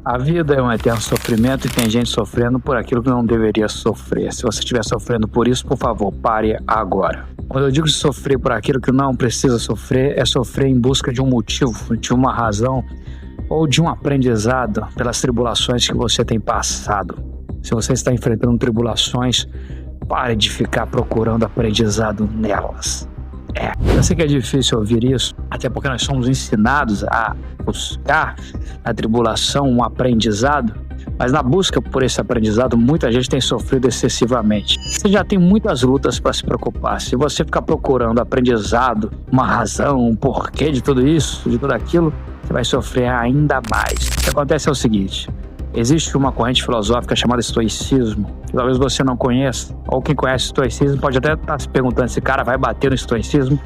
A vida é um eterno sofrimento e tem gente sofrendo por aquilo que não deveria sofrer. Se você estiver sofrendo por isso, por favor, pare agora. Quando eu digo de sofrer por aquilo que não precisa sofrer, é sofrer em busca de um motivo, de uma razão ou de um aprendizado pelas tribulações que você tem passado. Se você está enfrentando tribulações, pare de ficar procurando aprendizado nelas. Eu sei que é difícil ouvir isso, até porque nós somos ensinados a buscar na tribulação um aprendizado, mas na busca por esse aprendizado, muita gente tem sofrido excessivamente. Você já tem muitas lutas para se preocupar. Se você ficar procurando aprendizado, uma razão, um porquê de tudo isso, de tudo aquilo, você vai sofrer ainda mais. O que acontece é o seguinte: existe uma corrente filosófica chamada estoicismo, que talvez você não conheça, ou quem conhece o estoicismo pode até estar se perguntando se esse cara vai bater no estoicismo.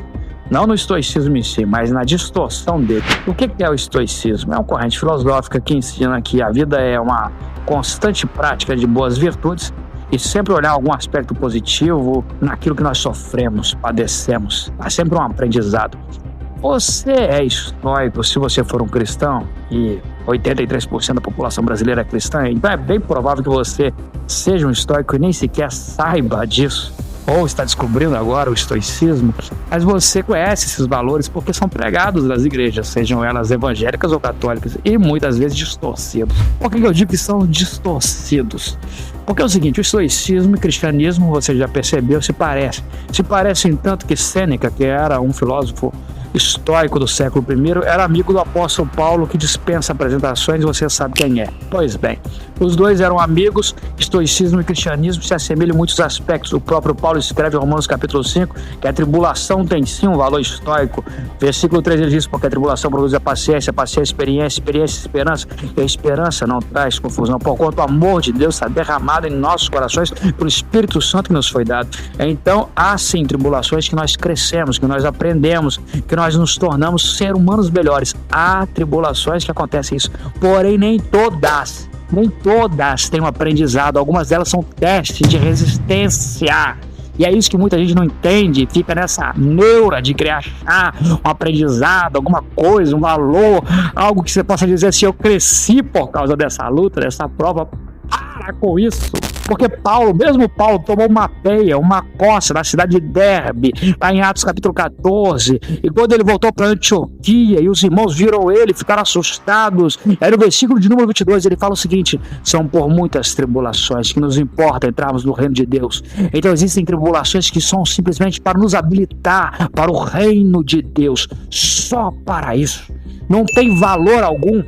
Não no estoicismo em si, mas na distorção dele. O que é o estoicismo? É uma corrente filosófica que ensina que a vida é uma constante prática de boas virtudes e sempre olhar algum aspecto positivo naquilo que nós sofremos, padecemos. Há sempre um aprendizado. Você é estoico se você for um cristão, e 83% da população brasileira é cristã, então é bem provável que você seja um estoico e nem sequer saiba disso, ou está descobrindo agora o estoicismo, mas você conhece esses valores porque são pregados nas igrejas, sejam elas evangélicas ou católicas, e muitas vezes distorcidos. Por que eu digo que são distorcidos? Porque é o seguinte: o estoicismo e o cristianismo, você já percebeu, se parecem tanto que Sêneca, que era um filósofo estoico do século I, era amigo do apóstolo Paulo, que dispensa apresentações e você sabe quem é. Pois bem, os dois eram amigos. Estoicismo e cristianismo se assemelham em muitos aspectos. O próprio Paulo escreve em Romanos capítulo 5 que a tribulação tem sim um valor estoico. Versículo 3 ele diz: porque a tribulação produz a paciência, experiência, esperança, e a esperança não traz confusão, porquanto o amor de Deus está derramado em nossos corações pelo Espírito Santo que nos foi dado. Então há sim tribulações que nós crescemos, que nós aprendemos, que nós nos tornamos seres humanos melhores. Há tribulações que acontecem isso, porém nem todas têm um aprendizado. Algumas delas são testes de resistência. E é isso que muita gente não entende, fica nessa neura de querer achar um aprendizado, alguma coisa, um valor, algo que você possa dizer assim: eu cresci por causa dessa luta, dessa prova. Para com isso, porque mesmo Paulo tomou uma peia, uma coça na cidade de Derbe, lá em Atos capítulo 14, e quando ele voltou para Antioquia e os irmãos viram ele, ficaram assustados. Aí no versículo de número 22 ele fala o seguinte: são por muitas tribulações que nos importa entrarmos no reino de Deus. Então existem tribulações que são simplesmente para nos habilitar para o reino de Deus, só para isso. Não tem valor algum,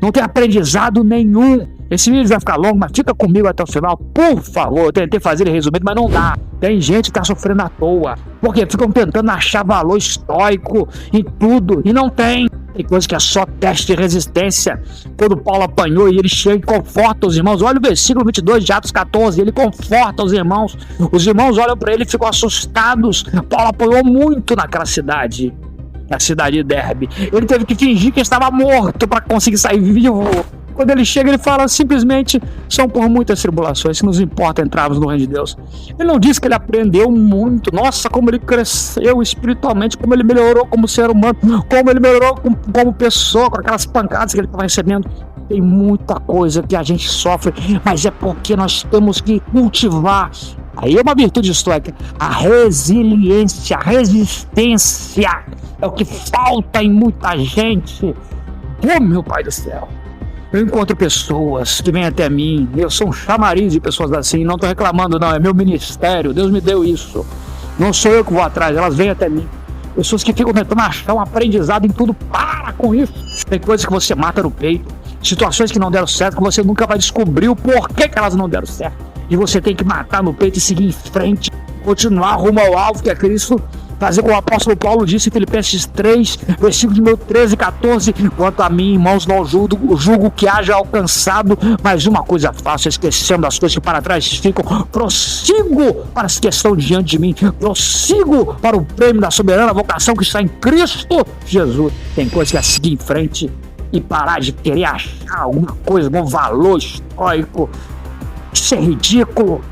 não tem aprendizado nenhum. Esse vídeo vai ficar longo, mas fica comigo até o final, por favor. Eu tentei fazer ele resumido, mas não dá. Tem gente que tá sofrendo à toa, porque ficam tentando achar valor estoico em tudo, e não tem. Tem coisa que é só teste de resistência. Quando Paulo apanhou e ele chega e conforta os irmãos. Olha o versículo 22 de Atos 14, ele conforta os irmãos. Os irmãos olham para ele e ficam assustados. Paulo apanhou muito naquela cidade, na cidade de Derbe. Ele teve que fingir que estava morto para conseguir sair vivo. Quando ele chega, ele fala simplesmente: são por muitas tribulações que nos importa entrarmos no reino de Deus. Ele não diz que ele aprendeu muito. Nossa, como ele cresceu espiritualmente, como ele melhorou como ser humano, como ele melhorou como pessoa, com aquelas pancadas que ele estava recebendo. Tem muita coisa que a gente sofre, mas é porque nós temos que cultivar. Aí é uma virtude estoica: a resiliência, a resistência. É o que falta em muita gente. Oh, meu Pai do céu! Eu encontro pessoas que vêm até mim, eu sou um chamariz de pessoas assim, não estou reclamando não, é meu ministério, Deus me deu isso, não sou eu que vou atrás, elas vêm até mim. Pessoas que ficam tentando achar um aprendizado em tudo. Para com isso. Tem coisas que você mata no peito, situações que não deram certo, que você nunca vai descobrir o porquê que elas não deram certo, e você tem que matar no peito e seguir em frente, continuar rumo ao alvo que é Cristo. Fazer como o apóstolo Paulo disse em Filipenses 3, versículo número 13 e 14: quanto a mim, irmãos, não julgo que haja alcançado, mas uma coisa faço, esquecendo das coisas que para trás ficam, prossigo para as que estão diante de mim, prossigo para o prêmio da soberana vocação que está em Cristo Jesus. Tem coisa que é seguir em frente e parar de querer achar alguma coisa, algum valor estoico. Isso é ridículo.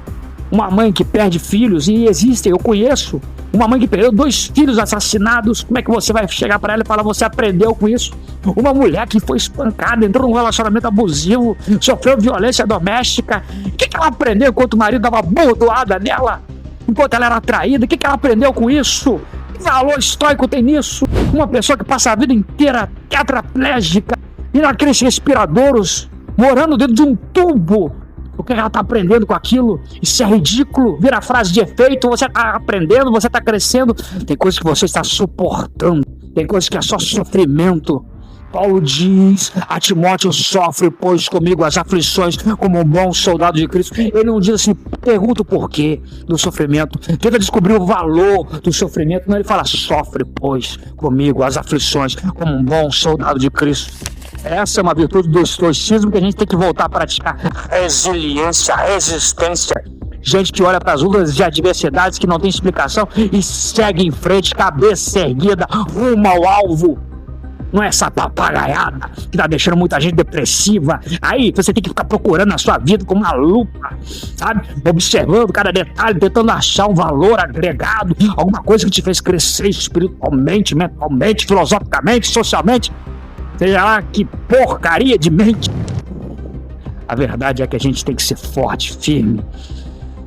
Uma mãe que perde filhos, e existem, eu conheço, Uma mãe que perdeu 2 filhos assassinados, como é que você vai chegar para ela e falar, você aprendeu com isso? Uma mulher que foi espancada, entrou num relacionamento abusivo, sofreu violência doméstica. O que ela aprendeu enquanto o marido dava bordoada nela? Enquanto ela era traída, o que ela aprendeu com isso? Que valor estoico tem nisso? Uma pessoa que passa a vida inteira tetraplégica, e naqueles respiradouros, morando dentro de um tubo. O que ela está aprendendo com aquilo? Isso é ridículo, vira frase de efeito. Você está aprendendo, você está crescendo. Tem coisas que você está suportando, tem coisas que é só sofrimento. Paulo diz a Timóteo: sofre, pois, comigo as aflições como um bom soldado de Cristo. Ele não diz assim, pergunta o porquê do sofrimento, tenta descobrir o valor do sofrimento. Não, ele fala: sofre, pois, comigo as aflições como um bom soldado de Cristo. Essa é uma virtude do estoicismo que a gente tem que voltar a praticar. Resiliência, resistência. Gente que olha para as lutas de adversidades que não tem explicação e segue em frente, cabeça erguida, rumo ao alvo. Não é essa papagaiada que tá deixando muita gente depressiva. Aí você tem que ficar procurando na sua vida com uma lupa, sabe? Observando cada detalhe, tentando achar um valor agregado, alguma coisa que te fez crescer espiritualmente, mentalmente, filosoficamente, socialmente. Seja lá que porcaria de mente. A verdade é que a gente tem que ser forte, firme.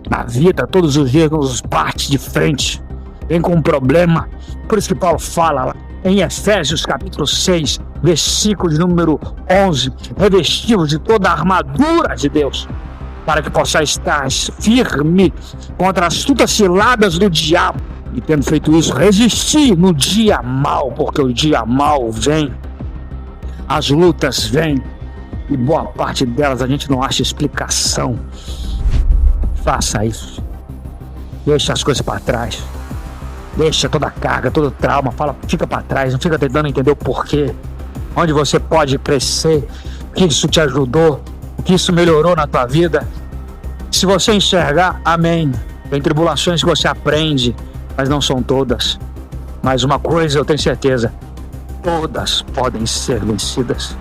Na vida, todos os dias nos bate de frente. Vem com um problema. Por isso que Paulo fala lá em Efésios capítulo 6, versículo de número 11. Revestivos de toda a armadura de Deus, para que possa estar firme contra as astutas ciladas do diabo. E tendo feito isso, resistir no dia mau, porque o dia mau vem. As lutas vêm e boa parte delas a gente não acha explicação. Faça isso. Deixa as coisas para trás. Deixa toda a carga, todo o trauma. Fica para trás, não fica tentando entender o porquê. Onde você pode crescer, o que isso te ajudou, o que isso melhorou na tua vida. Se você enxergar, amém. Tem tribulações que você aprende, mas não são todas. Mas uma coisa eu tenho certeza: todas podem ser vencidas.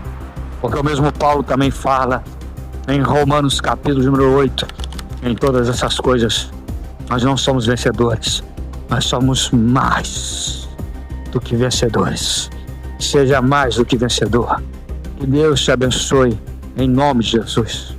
Porque o mesmo Paulo também fala em Romanos capítulo número 8, em todas essas coisas, nós não somos vencedores, nós somos mais do que vencedores. Seja mais do que vencedor. Que Deus te abençoe, em nome de Jesus.